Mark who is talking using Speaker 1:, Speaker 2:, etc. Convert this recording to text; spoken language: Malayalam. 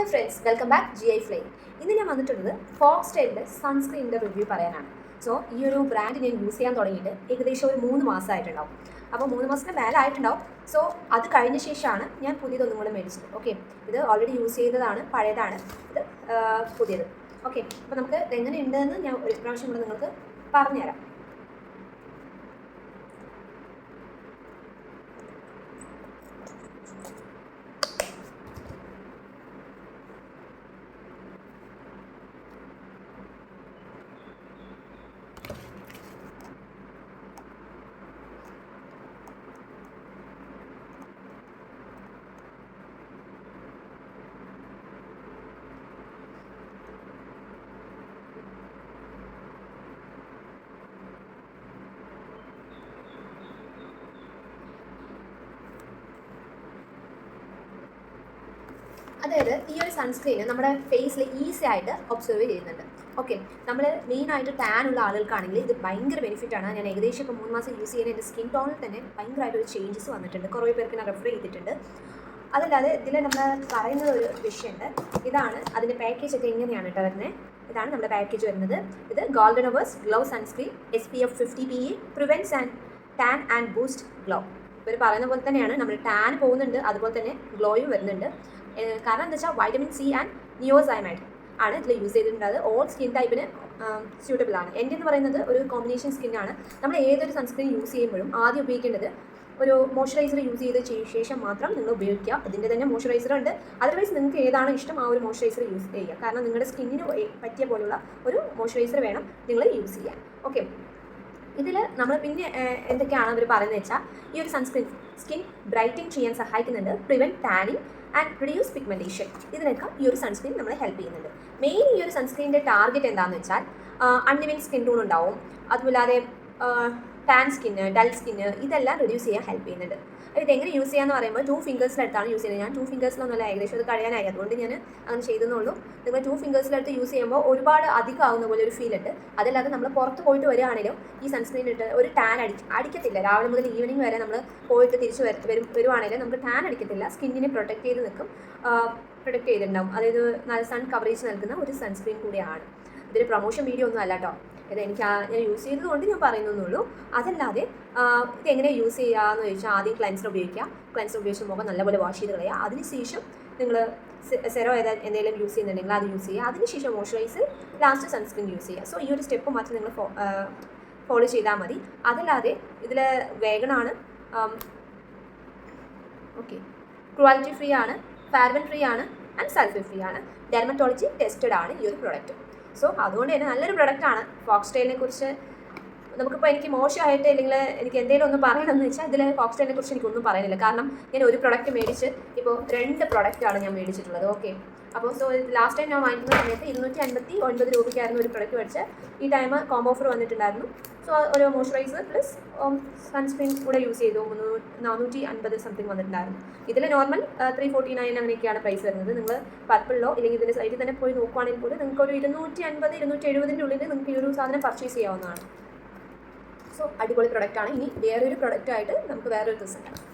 Speaker 1: Hello friends, welcome back GI Flame. ഇന്ന് ഞാൻ വന്നിട്ടുള്ളത് ഫോക്സ്റ്റൈലിൻ്റെ സൺസ്ക്രീനിൻ്റെ റിവ്യൂ പറയാനാണ്. സോ ഈ ഒരു ബ്രാൻഡ് ഞാൻ യൂസ് ചെയ്യാൻ തുടങ്ങിയിട്ട് ഏകദേശം ഒരു 3 മാസമായിട്ടുണ്ടാവും. അപ്പോൾ 3 മാസത്തിന് മേലെ ആയിട്ടുണ്ടാവും. സോ അത് കഴിഞ്ഞ ശേഷമാണ് ഞാൻ പുതിയതൊന്നും കൂടെ മേടിച്ചത്. ഓക്കെ, ഇത് ഓൾറെഡി യൂസ് ചെയ്തതാണ്, പഴയതാണ്, ഇത് പുതിയത്. ഓക്കെ, അപ്പോൾ നമുക്ക് എങ്ങനെയുണ്ടെന്ന് ഞാൻ ഒരു പ്രാവശ്യം കൂടെ നിങ്ങൾക്ക് പറഞ്ഞുതരാം. അതായത് ഈ ഒരു സൺസ്ക്രീന് നമ്മുടെ ഫേസിൽ ഈസി ആയിട്ട് ഒബ്സർവ് ചെയ്യുന്നുണ്ട്. ഓക്കെ, നമ്മൾ മെയിനായിട്ട് ടാൻ ഉള്ള ആളുകൾക്കാണെങ്കിൽ ഇത് ഭയങ്കര ബെനിഫിറ്റാണ്. ഞാൻ ഏകദേശം ഇപ്പോൾ 3 മാസം യൂസ് ചെയ്യുന്ന എൻ്റെ സ്കിൻ ടോണിൽ തന്നെ ഭയങ്കരമായിട്ടൊരു ചേഞ്ചസ് വന്നിട്ടുണ്ട്. കുറേ പേർക്ക് ഞാൻ റെഫർ ചെയ്തിട്ടുണ്ട്. അതല്ലാതെ ഇതിൽ നമ്മൾ പറയുന്നത് ഒരു വിഷയമുണ്ട്. ഇതാണ് അതിൻ്റെ പാക്കേജ് ഒക്കെ എങ്ങനെയാണ് കേട്ടോ വരുന്നത്. ഇതാണ് നമ്മുടെ പാക്കേജ് വരുന്നത്. ഇത് golden hours glow sunscreen SPF 50 PA prevents and tan and boost glow. ഇവർ പറയുന്ന പോലെ തന്നെയാണ്, നമ്മൾ ടാൻ പോകുന്നുണ്ട്, അതുപോലെ തന്നെ ഗ്ലോയും വരുന്നുണ്ട്. കാരണം എന്താ വെച്ചാൽ വൈറ്റമിൻ C ആൻഡ് നിയോസൈമൈഡ് ആണ് ഇതിൽ യൂസ് ചെയ്തിട്ടുള്ളത്. ഓൾ സ്കിൻ ടൈപ്പിന് സ്യൂട്ടബിൾ ആണ്. എൻ്റെ എന്ന് പറയുന്നത് ഒരു കോമ്പിനേഷൻ സ്കിന്നാണ്. നമ്മൾ ഏതൊരു സൺസ്ക്രീൻ യൂസ് ചെയ്യുമ്പോഴും ആദ്യം ഉപയോഗിക്കേണ്ടത് ഒരു മോയ്സ്ചറൈസർ യൂസ് ചെയ്ത ശേഷം മാത്രം നിങ്ങൾ ഉപയോഗിക്കുക. അതിൻ്റെ തന്നെ മോയ്സ്ചറൈസർ ഉണ്ട്. അതർവൈസ് നിങ്ങൾക്ക് ഏതാണ് ഇഷ്ടം ആ ഒരു മോയ്സ്ചറൈസർ യൂസ് ചെയ്യുക. കാരണം നിങ്ങളുടെ സ്കിന്നിന് പറ്റിയ പോലുള്ള ഒരു മോയ്സ്ചറൈസർ വേണം നിങ്ങൾ യൂസ് ചെയ്യാൻ. ഓക്കെ, ഇതിൽ നമ്മൾ പിന്നെ എന്തൊക്കെയാണ് അവർ പറയുന്നത് വെച്ചാൽ, ഈ ഒരു സൺസ്ക്രീൻ സ്കിൻ ബ്രൈറ്റൻ ചെയ്യാൻ സഹായിക്കുന്നുണ്ട്, prevent tanning and reduce pigmentation. ഇതിനൊക്കെ ഈ ഒരു സൺസ്ക്രീൻ നമ്മളെ ഹെൽപ്പ് ചെയ്യുന്നുണ്ട്. മെയിൻ ഈ ഒരു സൺസ്ക്രീനിൻ്റെ ടാർഗറ്റ് എന്താണെന്ന് വെച്ചാൽ, അൺഇവൻ സ്കിൻ ടോൺ ഉണ്ടാവും, അതുപോലെ ടാൻ സ്കിന്ന്, ഡൾ സ്കിന്ന്, ഇതെല്ലാം റിഡ്യൂസ് ചെയ്യാൻ ഹെൽപ്പ് ചെയ്യുന്നുണ്ട്. ഇതെങ്ങനെ യൂസ് ചെയ്യാന്ന് പറയുമ്പോൾ 2 ഫിംഗേഴ്സിലെടുത്താണ് യൂസ് ചെയ്യുന്നത്. ഞാൻ 2 ഫിംഗേഴ്സിലൊന്നുമല്ല, ഏകദേശം അത് കഴിയാനായി, അതുകൊണ്ട് ഞാൻ അങ്ങനെ ചെയ്തെന്നുള്ളൂ. നിങ്ങൾ 2 ഫിംഗേഴ്സിലെടുത്ത് യൂസ് ചെയ്യുമ്പോൾ ഒരുപാട് അധികം ആവുന്ന പോലെ ഒരു ഫീൽ ഉണ്ട്. അതല്ലാതെ നമ്മൾ പുറത്ത് പോയിട്ട് വരികയാണെങ്കിലും ഈ സൺസ്ക്രീൻ ഇട്ട് ഒരു ടാൻ അടിക്കത്തില്ല. രാവിലെ മുതൽ ഈവനിങ് വരെ നമ്മൾ പോയിട്ട് തിരിച്ച് വരുവാണെങ്കിലും നമുക്ക് ടാൻ അടിക്കത്തില്ല. സ്കിന്നിനെ പ്രൊട്ടക്ട് ചെയ്ത് നിൽക്കും, പ്രൊട്ടക്ട് ചെയ്തിട്ടുണ്ടാവും. അതായത് നല്ല സൺ കവറേജ് നൽകുന്ന ഒരു സൺസ്ക്രീൻ കൂടിയാണ്. ഇതൊരു പ്രൊമോഷൻ വീഡിയോ ഒന്നും അല്ല കേട്ടോ. ഇത് ഞാൻ യൂസ് ചെയ്തതുകൊണ്ട് ഞാൻ പറയുന്നുള്ളൂ. അതല്ലാതെ ഇതെങ്ങനെ യൂസ് ചെയ്യുകയെന്ന് ചോദിച്ചാൽ, ആദ്യം ക്ലെൻസർ ഉപയോഗിക്കുക. ക്ലെൻസർ ഉപയോഗിച്ച് മുഖം നല്ലപോലെ വാഷ് ചെയ്ത് കളയുക. അതിനുശേഷം നിങ്ങൾ സെറോ എന്തെങ്കിലും യൂസ് ചെയ്യുന്നുണ്ടെങ്കിൽ അത് യൂസ് ചെയ്യുക. അതിനുശേഷം മോയ്സ്ചറൈസർ, ലാസ്റ്റ് സൺസ്ക്രീൻ യൂസ് ചെയ്യുക. സോ ഈ ഒരു സ്റ്റെപ്പ് മാത്രം നിങ്ങൾ ഫോളോ ചെയ്താൽ മതി. അതല്ലാതെ ഇതിൽ വേഗനാണ്, ഓക്കെ, ക്രുവാലിറ്റി ഫ്രീ ആണ്, പാരബൻ ഫ്രീ ആണ് ആൻഡ് സൾഫേറ്റ് ഫ്രീ ആണ്. ഡെർമറ്റോളജി ടെസ്റ്റഡ് ആണ് ഈ ഒരു പ്രോഡക്റ്റ്. സോ അതുകൊണ്ട് തന്നെ നല്ലൊരു പ്രൊഡക്റ്റാണ്. ഫോക്സ്റ്റൈലിനെ കുറിച്ച് നമുക്കിപ്പോൾ എനിക്ക് മോശമായിട്ട് അല്ലെങ്കിൽ എനിക്ക് എന്തെങ്കിലും ഒന്ന് പറയണമെന്ന് വെച്ചാൽ, ഇതിൽ ഫോക്സ്റ്റൈലിനെ കുറിച്ച് എനിക്കൊന്നും പറയാനില്ല. കാരണം ഞാൻ ഒരു പ്രൊഡക്റ്റ് മേടിച്ച് ഇപ്പോൾ 2 പ്രൊഡക്റ്റാണ് ഞാൻ മേടിച്ചിട്ടുള്ളത്. ഓക്കെ, അപ്പോൾ സോ ലാസ്റ്റ് ടൈം ഞാൻ വാങ്ങിക്കുന്ന സമയത്ത് 259 രൂപയ്ക്കായിരുന്നു ഒരു പ്രൊഡക്റ്റ് മേടിച്ച്. ഈ ടൈം കോംബോ ഓഫർ വന്നിട്ടുണ്ടായിരുന്നു. സോ ഒരു മോയ്സ്ചറൈസർ പ്ലസ് സൺസ്ക്രീൻ കൂടെ യൂസ് ചെയ്തു 450 സംതിങ് വന്നിട്ടുണ്ടായിരുന്നു. ഇതിൽ നോർമൽ 349 അങ്ങനെയൊക്കെയാണ് പ്രൈസ് വരുന്നത്. നിങ്ങൾ പർപ്പിളിലോ ഇല്ലെങ്കിൽ ഇതിൻ്റെ സൈറ്റിൽ തന്നെ പോയി നോക്കുവാണെങ്കിൽ പോലും നിങ്ങൾക്ക് ഒരു 250-270 ഉള്ളിൽ നിങ്ങൾക്ക് ഈ ഒരു സാധനം പർച്ചേസ് ചെയ്യാവുന്നതാണ്. സോ അടിപൊളി പ്രൊഡക്റ്റാണ്. ഇനി വേറൊരു പ്രൊഡക്റ്റായിട്ട് നമുക്ക് വേറൊരു ദിവസം കാണാം.